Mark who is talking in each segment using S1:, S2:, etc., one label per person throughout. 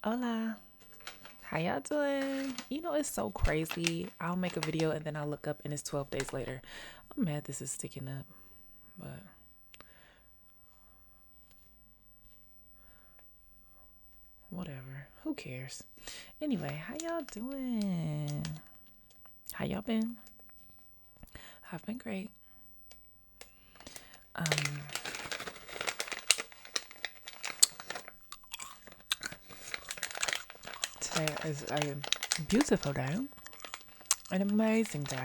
S1: Hola, how y'all doing? You know, it's so crazy. I'll make a video and then I'll look up and it's 12 days later. I'm mad this is sticking up, but whatever. Who cares? Anyway, how y'all doing? How y'all been? I've been great. Um, Today is a beautiful day, an amazing day,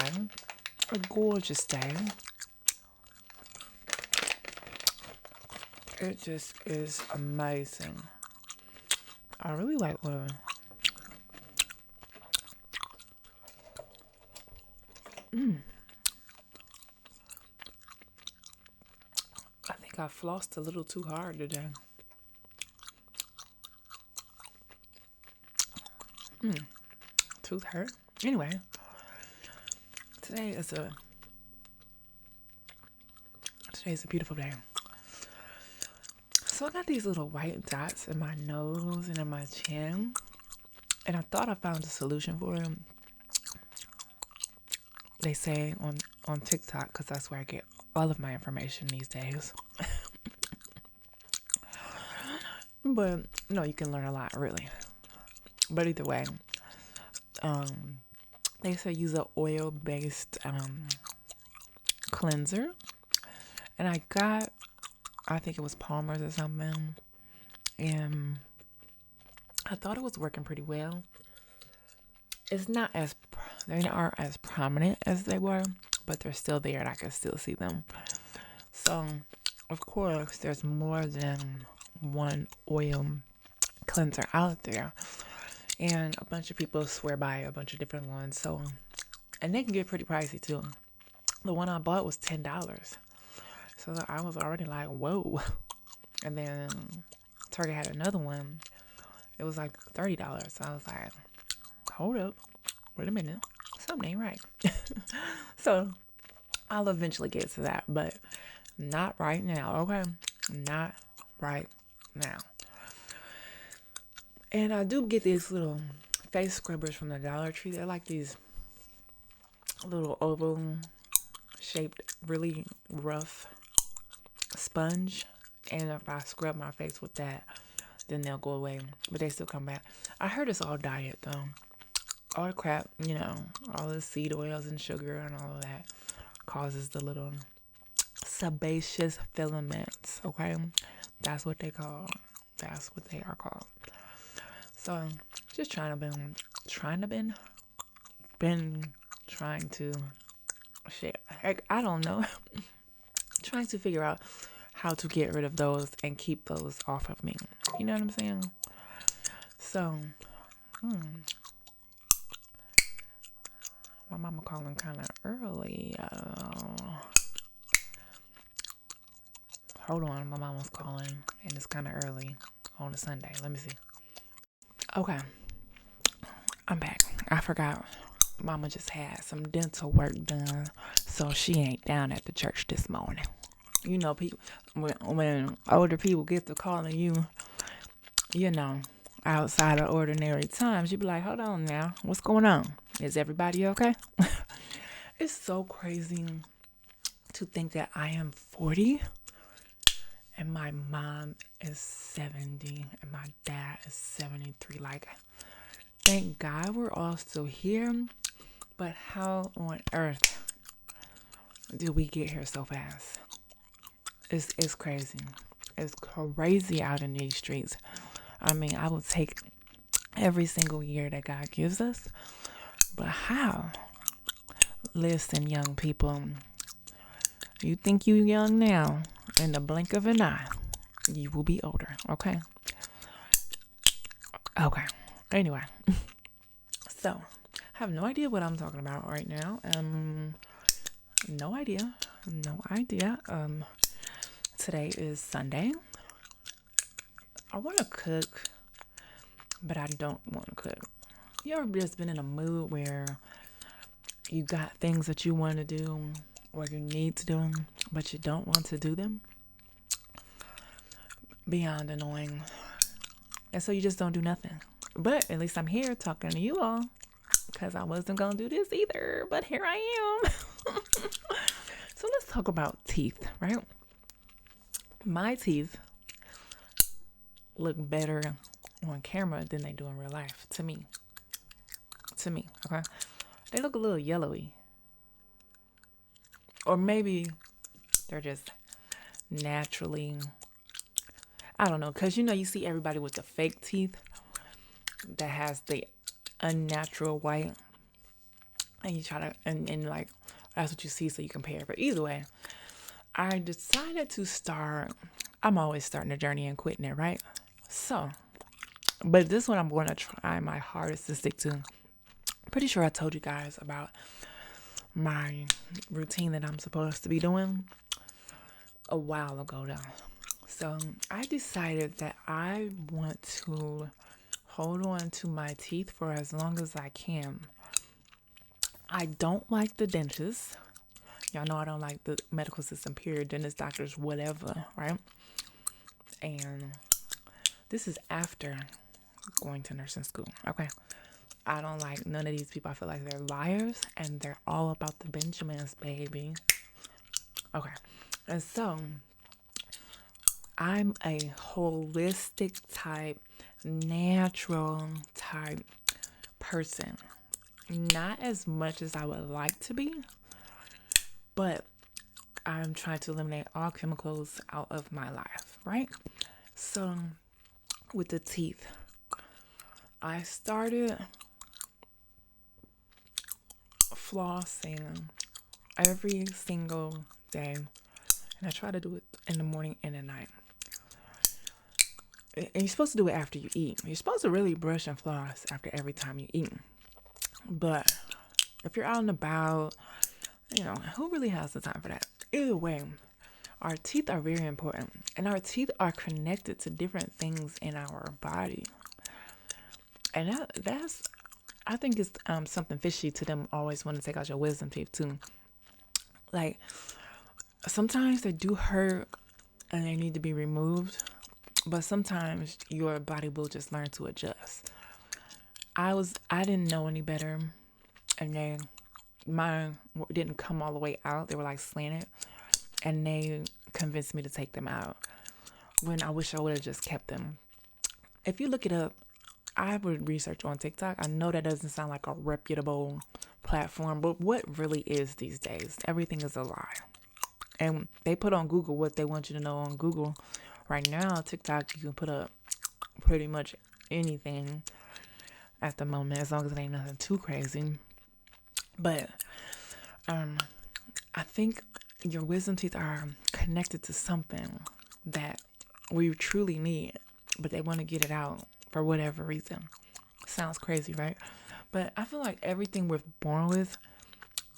S1: a gorgeous day. It just is amazing. I really like water. I think I flossed a little too hard today. Tooth hurt. Anyway, today is a today's a beautiful day. So I got these little white dots in my nose and in my chin, and I thought I found a solution for them. They say on TikTok, because that's where I get all of my information these days. But no, you can learn a lot, really. But either way, they say use a oil-based cleanser, and I think it was Palmer's or something, and I thought it was working pretty well. They aren't as prominent as they were, but they're still there and I can still see them. So, of course, there's more than one oil cleanser out there, and a bunch of people swear by a bunch of different ones. So, and they can get pretty pricey too. The one I bought was $10, so I was already like, whoa. And then Target had another one. It was like $30. So I was like, hold up, wait a minute, something ain't right. So I'll eventually get to that, but not right now, okay? Not right now. And I do get these little face scrubbers from the Dollar Tree. They're like these little oval shaped, really rough sponge. And if I scrub my face with that, then they'll go away. But they still come back. I heard it's all diet though. All the crap, all the seed oils and sugar and all of that causes the little sebaceous filaments, okay? That's what they are called. So just trying to share. I don't know. Trying to figure out how to get rid of those and keep those off of me. You know what I'm saying? So, my mama calling kind of early. Hold on, my mama's calling, and it's kind of early on a Sunday. Let me see. Okay, I'm back. I forgot. Mama just had some dental work done, so she ain't down at the church this morning. You know, people when older people get to calling you, outside of ordinary times, you be like, hold on now, what's going on? Is everybody okay? It's so crazy to think that I am 40 and my mom is 70 and my dad is 73. Like, thank God we're all still here, but how on earth did we get here so fast? It's crazy. It's crazy out in these streets. I mean, I will take every single year that God gives us, but how? Listen, young people, you think you young now, in the blink of an eye, you will be older, okay? Okay. Anyway, so I have no idea what I'm talking about right now. No idea. Today is Sunday. I want to cook, but I don't want to cook. You ever just been in a mood where you got things that you want to do or you need to do, but you don't want to do them? Beyond annoying. And so you just don't do nothing. But at least I'm here talking to you all because I wasn't going to do this either. But here I am. So let's talk about teeth, right? My teeth look better on camera than they do in real life to me. Okay? They look a little yellowy. Or maybe they're just naturally, I don't know, because you see everybody with the fake teeth that has the unnatural white, and you try to, and like, that's what you see, so you compare. But either way, I decided to start, I'm always starting a journey and quitting it, right? So, but this one I'm going to try my hardest to stick to. Pretty sure I told you guys about my routine that I'm supposed to be doing a while ago though. So I decided that I want to hold on to my teeth for as long as I can. I don't like the dentist. Y'all know I don't like the medical system, period. Dentists, doctors, whatever, right? And this is after going to nursing school, okay? I don't like none of these people. I feel like they're liars and they're all about the Benjamins, baby. Okay. And so I'm a holistic type, natural type person. Not as much as I would like to be, but I'm trying to eliminate all chemicals out of my life, right? So with the teeth, I started flossing every single day, and I try to do it in the morning and at night. And you're supposed to do it after you eat. You're supposed to really brush and floss after every time you eat. But if you're out and about, who really has the time for that? Either way, our teeth are very important, and our teeth are connected to different things in our body. And that's I think it's something fishy to them always want to take out your wisdom teeth too. Like, sometimes they do hurt and they need to be removed, but sometimes your body will just learn to adjust. I didn't know any better, and mine didn't come all the way out. They were like slanted, and they convinced me to take them out when I wish I would have just kept them. If you look it up, I would research on TikTok. I know that doesn't sound like a reputable platform, but what really is these days? Everything is a lie. And they put on Google what they want you to know on Google. Right now, TikTok, you can put up pretty much anything at the moment, as long as it ain't nothing too crazy. But I think your wisdom teeth are connected to something that we truly need, but they want to get it out for whatever reason. Sounds crazy, right? But I feel like everything we're born with,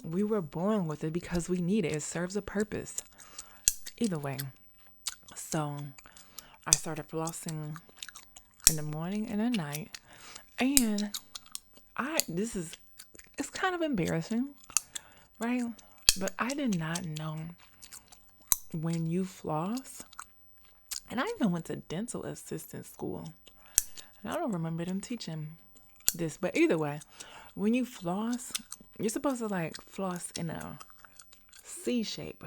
S1: we were born with it because we need it. It serves a purpose. Either way. So I started flossing in the morning and at night. And it's kind of embarrassing, right? But I did not know when you floss, and I even went to dental assistant school. And I don't remember them teaching this, but either way, when you floss, you're supposed to like floss in a C shape,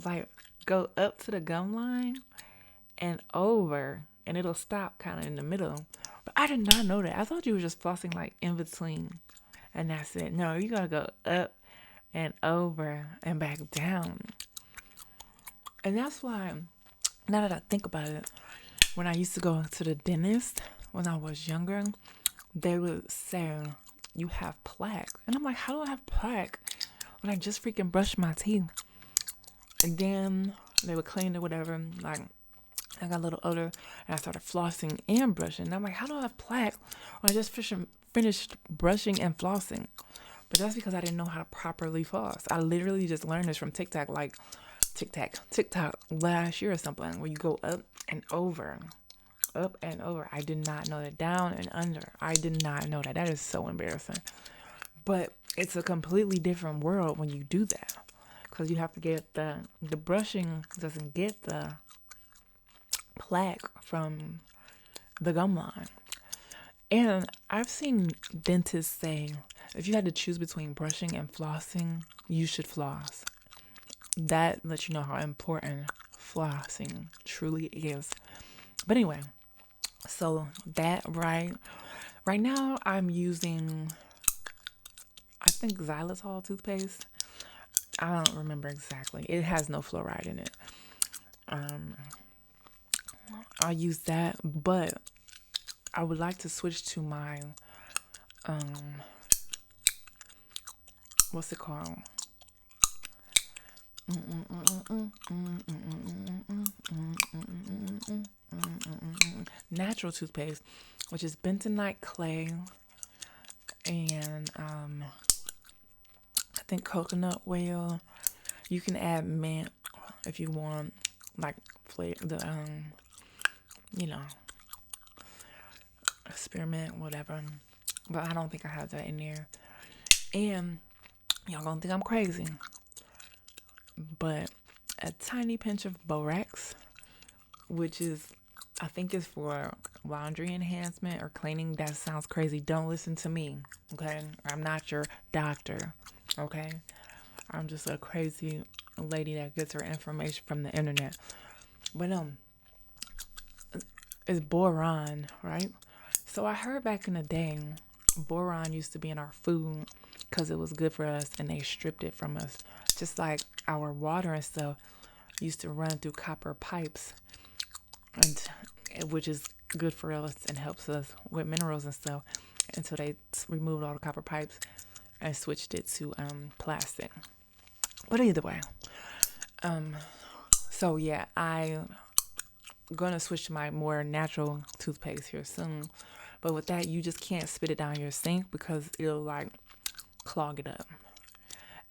S1: like go up to the gum line and over, and it'll stop kind of in the middle. But I did not know that. I thought you were just flossing like in between, and that's it. No, you gotta go up and over and back down. And that's why, now that I think about it, when I used to go to the dentist when I was younger, they would say, you have plaque. And I'm like, how do I have plaque when I just freaking brushed my teeth? And then they would clean it, whatever. Like, I got a little older and I started flossing and brushing. And I'm like, how do I have plaque when I just finished brushing and flossing? But that's because I didn't know how to properly floss. I literally just learned this from TikTok last year or something, where you go up and over. Up and over. I did not know that. Down and under. I did not know that. That is so embarrassing. But it's a completely different world when you do that, because you have to get the brushing doesn't get the plaque from the gum line. And I've seen dentists say if you had to choose between brushing and flossing, you should floss. That lets you know how important flossing truly is. But anyway, so that right now I'm using, I think, xylitol toothpaste. I don't remember exactly. It has no fluoride in it. I'll use that, but I would like to switch to my what's it called? Natural toothpaste, which is bentonite clay and I think coconut oil. You can add mint if you want, like flavor the you know, experiment, whatever. But I don't think I have that in there. And y'all gonna think I'm crazy, but a tiny pinch of borax, which is, I think, is for laundry enhancement or cleaning. That sounds crazy. Don't listen to me, okay? I'm not your doctor, okay? I'm just a crazy lady that gets her information from the internet. But it's boron, right? So I heard back in the day, boron used to be in our food because it was good for us, and they stripped it from us. Just like our water and stuff used to run through copper pipes, and which is good for us and helps us with minerals and stuff. And so they removed all the copper pipes and switched it to plastic. But either way, so yeah, I'm gonna switch to my more natural toothpaste here soon. But with that, you just can't spit it down your sink because it'll like clog it up.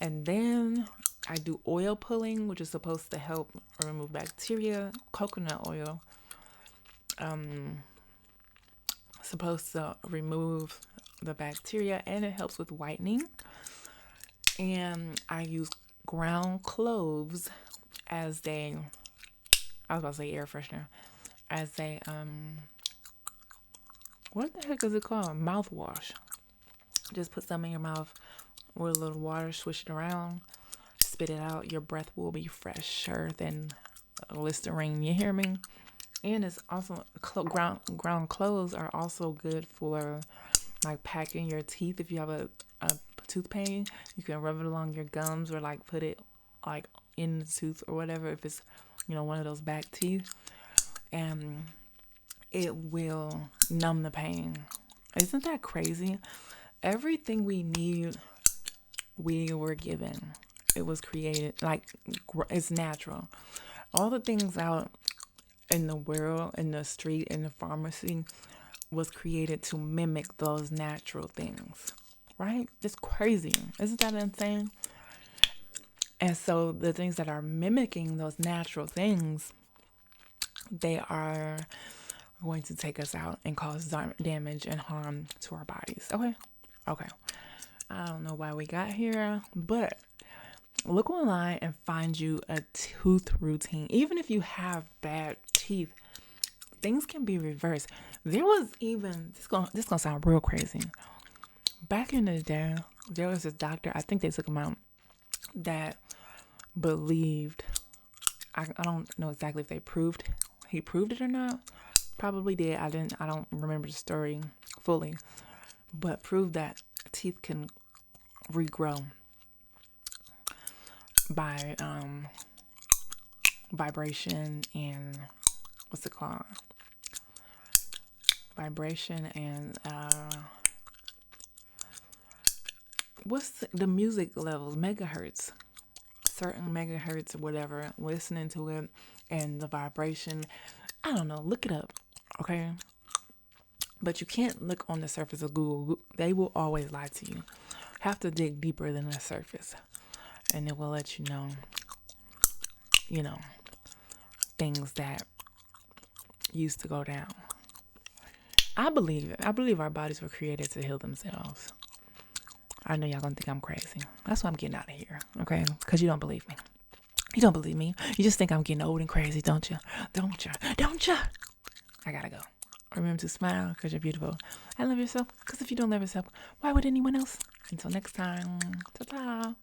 S1: And then I do oil pulling, which is supposed to help remove bacteria. Coconut oil, supposed to remove the bacteria, and it helps with whitening. And I use ground cloves as I was about to say air freshener, as a what the heck is it called? Mouthwash. Just put some in your mouth with a little water, swish it around, spit it out. Your breath will be fresher than Listerine. You hear me? And it's also ground cloves are also good for like packing your teeth. If you have a tooth pain, you can rub it along your gums or like put it like in the tooth or whatever. If it's one of those back teeth, and it will numb the pain. Isn't that crazy? Everything we need, we were given. It was created, like, it's natural. All the things out in the world, in the street, in the pharmacy, was created to mimic those natural things, right? It's crazy. Isn't that insane? And so the things that are mimicking those natural things, they are going to take us out and cause damage and harm to our bodies. Okay. I don't know why we got here, but look online and find you a tooth routine. Even if you have bad teeth, things can be reversed. There was even, this gonna sound real crazy. Back in the day, there was this doctor, I think they took him out, that believed, I don't know exactly if he proved it or not. Probably did. I don't remember the story fully, but proved that teeth can regrow by vibration and what's it called? Vibration and what's the music levels? Megahertz. Certain megahertz or whatever. Listening to it and the vibration. I don't know. Look it up. Okay? But you can't look on the surface of Google. They will always lie to you. Have to dig deeper than the surface. And it will let you know, things that used to go down. I believe our bodies were created to heal themselves. I know y'all gonna think I'm crazy. That's why I'm getting out of here, okay? Because you don't believe me. You don't believe me. You just think I'm getting old and crazy, don't you? Don't you? I gotta go. Remember to smile because you're beautiful. And love yourself because if you don't love yourself, why would anyone else? Until next time, ta-ta.